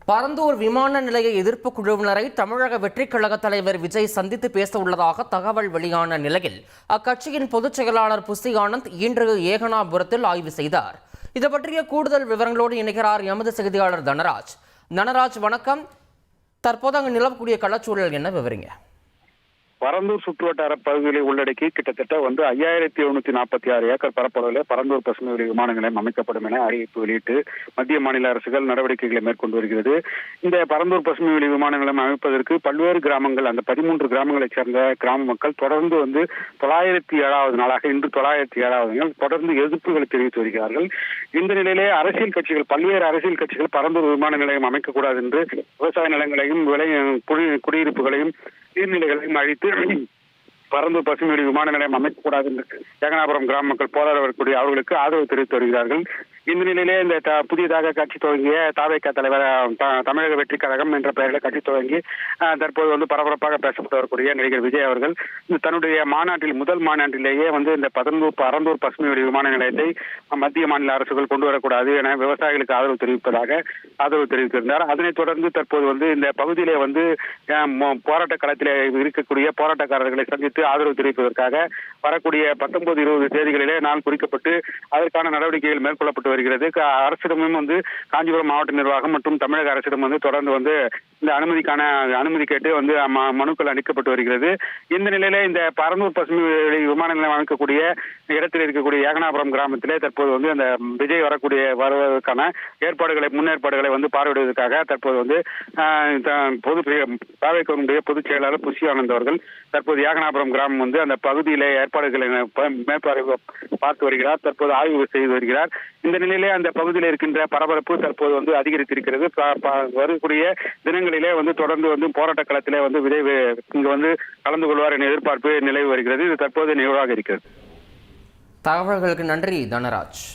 பரந்தூர் விமான நிலைய எதிர்ப்பு குழுவினரை தமிழக வெற்றிக் கழக தலைவர் விஜய் சந்தித்து பேச உள்ளதாக தகவல் வெளியான நிலையில் அக்கட்சியின் பொதுச் செயலாளர் புசி ஆனந்த் இன்று ஏகனாபுரத்தில் ஆய்வு செய்தார். இது பற்றிய கூடுதல் விவரங்களோடு இணைகிறார் எமது செய்தியாளர் தனராஜ். தனராஜ், வணக்கம். தற்போது அங்கு நிலவக்கூடிய களச்சூழல் என்ன விவரிங்க? பரந்தூர் சுற்றுவட்டார பகுதிகளை உள்ளடக்கி கிட்டத்தட்ட 5746 ஏக்கர் பரப்பளவில் பரந்தூர் பசுமை வழி விமான நிலையம் அமைக்கப்படும் என அறிவிப்பு வெளியிட்டு மத்திய மாநில அரசுகள் நடவடிக்கைகளை மேற்கொண்டு வருகிறது. இந்த பரந்தூர் பசுமை வழி விமான நிலையம் அமைப்பதற்கு பல்வேறு கிராமங்கள், அந்த 13 கிராமங்களைச் சேர்ந்த கிராம மக்கள் தொடர்ந்து 907வது நாளாக இன்று 907வது நாள் தொடர்ந்து எதிர்ப்புகளை தெரிவித்து வருகிறார்கள். இந்த நிலையிலே பல்வேறு அரசியல் கட்சிகள் பரந்தூர் விமான நிலையம் அமைக்கக்கூடாது என்று விவசாய நிலங்களையும் குடியிருப்புகளையும் நீர்நிலைகளையும் அழித்து பரந்தூர் பசுமை விமான நிலையம் அமைக்கக்கூடாது என்று ஏகனாபுரம் கிராம மக்கள் போராட வரக்கூடிய அவர்களுக்கு ஆதரவு தெரிவித்து வருகிறார்கள். இந்த நிலையிலே இந்த புதியதாக கட்சி துவங்கிய தாவேக தலைவர் தமிழக வெற்றி கழகம் என்ற பெயரில் கட்சி துவங்கி தற்போது பரபரப்பாக பேசப்பட்டு வரக்கூடிய நடிகர் விஜய் அவர்கள் தன்னுடைய முதல் மாநாட்டிலேயே இந்த பரந்தூர் பசுமை வழி விமான நிலையத்தை மத்திய மாநில அரசுகள் கொண்டு வரக்கூடாது என விவசாயிகளுக்கு ஆதரவு தெரிவித்திருந்தார். அதனைத் தொடர்ந்து தற்போது இந்த பகுதியிலே போராட்ட களத்தில் இருக்கக்கூடிய போராட்டக்காரர்களை சந்தித்து ஆதரவு தெரிவிப்பதற்காக வரக்கூடிய 19, 20 தேதிகளிலே நாள் குறிக்கப்பட்டு அதற்கான நடவடிக்கைகள் மேற்கொள்ளப்பட்டு வருகிறது. அரசிடமும் காஞ்சிபுரம் மாவட்ட நிர்வாகம் மற்றும் தமிழக அரசிடம் தொடர்ந்து இந்த அனுமதி கேட்டு மனுக்கள் அளிக்கப்பட்டு வருகிறது. இந்த நிலையில இந்த பரந்தூர் பசுமை விமான நிலையம் அமைக்கக்கூடிய இடத்தில் இருக்கக்கூடிய ஏகனாபுரம் கிராமத்திலே தற்போது அந்த விஜய் வருவதற்கான முன்னேற்பாடுகளை பார்வையிடுவதற்காக தற்போது தாவேகவுடைய பொதுச் செயலாளர் புசி ஆனந்த் அவர்கள் தற்போது ஏகனாபுரம் கிராமம் அந்த பகுதியிலே ஏற்பாடுகளை பார்த்து வருகிறார். தற்போது ஆய்வு செய்து வருகிறார். இந்த நிலையிலே அந்த பகுதியில் இருக்கின்ற பரபரப்பு தற்போது அதிகரித்திருக்கிறது. வரக்கூடிய தினங்களிலே தொடர்ந்து போராட்ட களத்திலே விஜய் இங்கு கலந்து கொள்வார் என எதிர்பார்ப்பு நிலவி வருகிறது. இது தற்போது நிகழ்வாக இருக்கிறது. தகவல்களுக்கு நன்றி தனராஜ்.